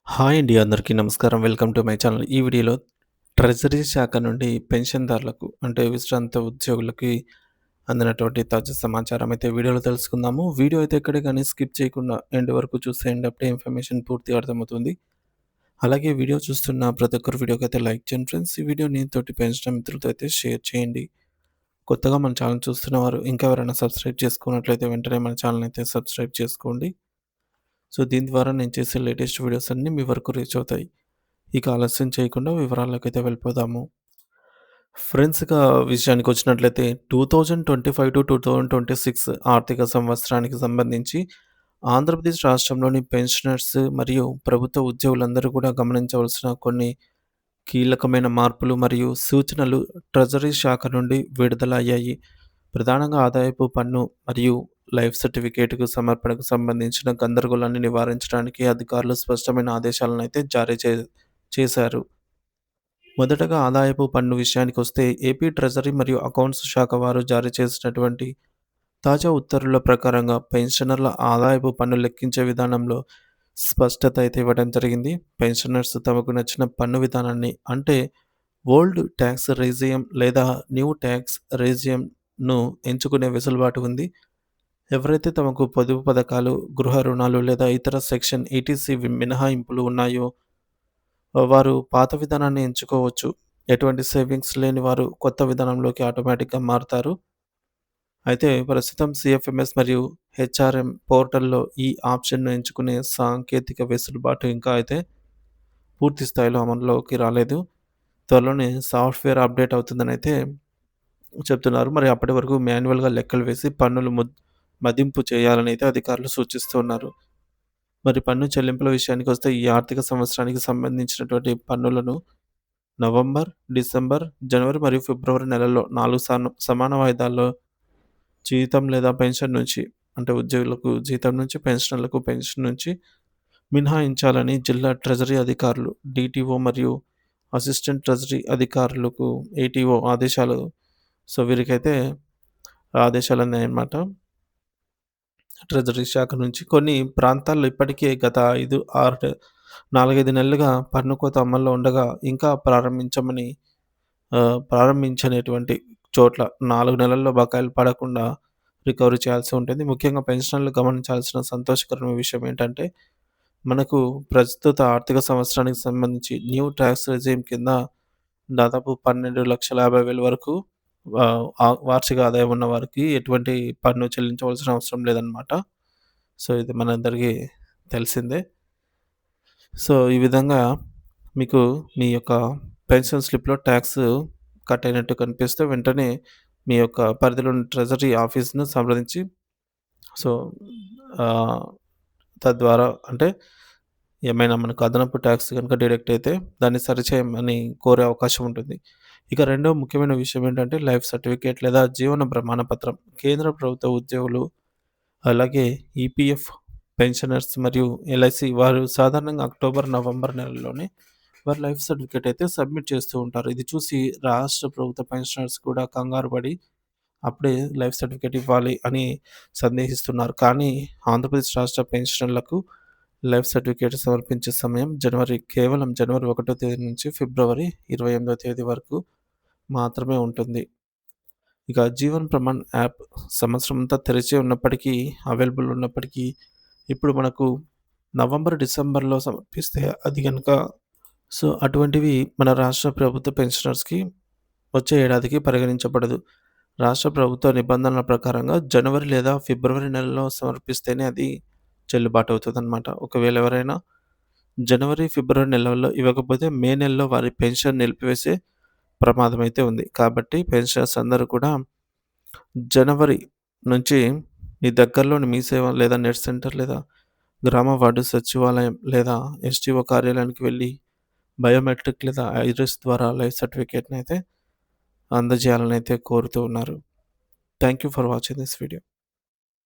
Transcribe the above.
Hi అండి. అందరికీ నమస్కారం. Welcome to my channel. ఈ వీడియోలో ట్రెజరీ శాఖ నుండి పెన్షన్‌దారులకు అంటే విశ్రాంత ఉద్యోగులకి అందినటువంటి తాజా సమాచారం అయితే వీడియోలో తెలుసుకుందాము. వీడియో అయితే ఎక్కడ గాని స్కిప్ చేయకుండా ఎండ్ వరకు చూసేయండి. అప్పుడే ఇన్ఫర్మేషన్ పూర్తిగా అర్థమవుతుంది. అలాగే వీడియో చూస్తున్న ప్రతి ఒక్కరు వీడియోకైతే లైక్ చేయండి ఫ్రెండ్స్. ఈ వీడియోని తోటి పెన్షన్ మిత్రులతో అయితే షేర్ చేయండి. కొత్తగా మన ఛానల్ చూస్తున్న వారు ఇంకా ఎవరైనా సబ్స్క్రైబ్ చేసుకున్నట్లయితే వెంటనే మన ఛానల్ అయితే సబ్స్క్రైబ్ చేసుకోండి. సో దీని ద్వారా నేను చేసే లేటెస్ట్ వీడియోస్ అన్నీ మీ వరకు రీచ్ అవుతాయి. ఇక ఆలస్యం చేయకుండా వివరాల్లోకైతే వెళ్ళిపోదాము. ఫ్రెండ్స్ ఇక విషయానికొచ్చినట్లయితే 2025-2026 ఆర్థిక సంవత్సరానికి సంబంధించి ఆంధ్రప్రదేశ్ రాష్ట్రంలోని పెన్షనర్స్ మరియు ప్రభుత్వ ఉద్యోగులందరూ కూడా గమనించవలసిన కొన్ని కీలకమైన మార్పులు మరియు సూచనలు ట్రెజరీ శాఖ నుండి విడుదల అయ్యాయి. ప్రధానంగా ఆదాయపు పన్ను మరియు లైఫ్ సర్టిఫికేట్‌కు సమర్పణకు సంబంధించిన గందరగోళాన్ని నివారించడానికి అధికారులు స్పష్టమైన ఆదేశాలనైతే జారీ చేశారు. మొదటగా ఆదాయపు పన్ను విషయానికొస్తే ఏపీ ట్రెజరీ మరియు అకౌంట్స్ శాఖ వారు జారీ చేసినటువంటి తాజా ఉత్తర్వుల ప్రకారంగా పెన్షనర్ల ఆదాయపు పన్ను లెక్కించే విధానంలో స్పష్టత అయితే ఇవ్వడం జరిగింది. పెన్షనర్స్ తమకు నచ్చిన పన్ను విధానాన్ని అంటే ఓల్డ్ ట్యాక్స్ రెజియం లేదా న్యూ ట్యాక్స్ రెజియంను ఎంచుకునే వెసులుబాటు ఉంది. ఎవరైతే తమకు పొదుపు పథకాలు, గృహ రుణాలు లేదా ఇతర సెక్షన్ 80సి మినహాయింపులు ఉన్నాయో వారు పాత విధానాన్ని ఎంచుకోవచ్చు. ఎటువంటి సేవింగ్స్ లేని వారు కొత్త విధానంలోకి ఆటోమేటిక్‌గా మారుతారు. అయితే ప్రస్తుతం సీఎఫ్ఎంఎస్ మరియు హెచ్ఆర్ఎం పోర్టల్‌లో ఈ ఆప్షన్‌ను ఎంచుకునే సాంకేతిక వెసులుబాటు ఇంకా అయితే పూర్తి స్థాయిలో అమలులోకి రాలేదు. త్వరలోనే సాఫ్ట్‌వేర్ అప్డేట్ అవుతుందనైతే చెప్తున్నారు. మరి అప్పటి వరకు మాన్యువల్‌గా లెక్కలు వేసి పన్నులు మదింపు చేయాలనైతే అధికారులు సూచిస్తూ ఉన్నారు. మరి పన్ను చెల్లింపుల విషయానికొస్తే ఈ ఆర్థిక సంవత్సరానికి సంబంధించినటువంటి పన్నులను నవంబర్, డిసెంబర్, జనవరి మరియు ఫిబ్రవరి నెలల్లో 4 సమాన వాయిదాల్లో జీతం లేదా పెన్షన్ నుంచి అంటే ఉద్యోగులకు జీతం నుంచి, పెన్షనర్లకు పెన్షన్ నుంచి మినహాయించాలని జిల్లా ట్రెజరీ అధికారులు, డీటీఓ మరియు అసిస్టెంట్ ట్రెజరీ అధికారులకు ఏటీఓ ఆదేశాలు సో, వీరికైతే ఆదేశాలున్నాయన్నమాట. ట్రెజరీ శాఖ నుంచి కొన్ని ప్రాంతాల్లో ఇప్పటికే గత 4, 5 నెలలుగా పన్ను కోత అమల్లో ఉండగా ఇంకా ప్రారంభించనటువంటి చోట్ల 4 నెలల్లో బకాయిలు పడకుండా రికవరీ చేయాల్సి ఉంటుంది. ముఖ్యంగా పెన్షనర్లు గమనించాల్సిన సంతోషకరమైన విషయం ఏంటంటే, మనకు ప్రస్తుత ఆర్థిక సంవత్సరానికి సంబంధించి న్యూ టాక్స్ రెజిమ్ కింద దాదాపు 12,50,000 వరకు వార్షిక ఆదాయం ఉన్న వారికి ఎటువంటి పన్ను చెల్లించవలసిన అవసరం లేదనమాట. సో, ఇది మనందరికీ తెలిసిందే. సో, ఈ విధంగా మీకు మీ యొక్క పెన్షన్ స్లిప్‌లో ట్యాక్స్ కట్ అయినట్టు కనిపిస్తే వెంటనే మీ యొక్క పరిధిలోని ట్రెజరీ ఆఫీస్‌ను సంప్రదించి సో, ఆహ్, తద్వారా అంటే ఏమైనా మనకు అదనపు ట్యాక్స్ గనుక డిడక్ట్ అయితే దాన్ని సరిచేయమని కోరే అవకాశం ఉంటుంది. ఇక రెండో ముఖ్యమైన విషయం ఏంటంటే లైఫ్ సర్టిఫికేట్ లేదా జీవన ప్రమాణ పత్రం. కేంద్ర ప్రభుత్వ ఉద్యోగులు అలాగే ఈపీఎఫ్ పెన్షనర్స్ మరియు ఎల్ఐసి వారు సాధారణంగా అక్టోబర్, నవంబర్ నెలల్లోనే వారి లైఫ్ సర్టిఫికేట్ అయితే సబ్మిట్ చేస్తూ ఉంటారు. ఇది చూసి రాష్ట్ర ప్రభుత్వ పెన్షనర్స్ కూడా కంగారు పడి అప్పుడే లైఫ్ సర్టిఫికేట్ ఇవ్వాలి అని సందేహిస్తున్నారు. కానీ ఆంధ్రప్రదేశ్ రాష్ట్ర పెన్షనర్లకు లైఫ్ సర్టిఫికేట్ సమర్పించే సమయం కేవలం జనవరి 1 తేదీ నుంచి ఫిబ్రవరి 28 తేదీ వరకు మాత్రమే ఉంటుంది. ఇక జీవన్ ప్రమాణ్ యాప్ సంవత్సరమంతా తెరిచే ఉన్నప్పటికీ, అవైలబుల్ ఉన్నప్పటికీ, ఇప్పుడు మనకు నవంబర్, డిసెంబర్‌లో సమర్పిస్తే అది గనుక సో, అటువంటివి మన రాష్ట్ర ప్రభుత్వ పెన్షనర్స్‌కి వచ్చే ఏడాదికి పరిగణించబడదు. రాష్ట్ర ప్రభుత్వ నిబంధనల ప్రకారంగా జనవరి లేదా ఫిబ్రవరి నెలలో సమర్పిస్తేనే అది చెల్లుబాటు అవుతదనమాట. ఒకవేళ ఎవరైనా జనవరి, ఫిబ్రవరి నెలల్లో ఇవ్వకపోతే మే నెలలో వారి పెన్షన్ నిలిపివేసే ప్రమాదం అయితే ఉంది. కాబట్టి పెన్షనర్స్ అందరూ కూడా జనవరి నుంచి మీ దగ్గరలోని మీ సేవ లేదా నెట్ సెంటర్ లేదా గ్రామ వార్డు సచివాలయం లేదా ఎస్టీఓ కార్యాలయానికి వెళ్లి బయోమెట్రిక్ లేదా ఐరిస్ ద్వారా లైఫ్ సర్టిఫికేట్‌నైతే అందజేయాలనైతే కోరుతూ ఉన్నారు. Thank you for watching this video.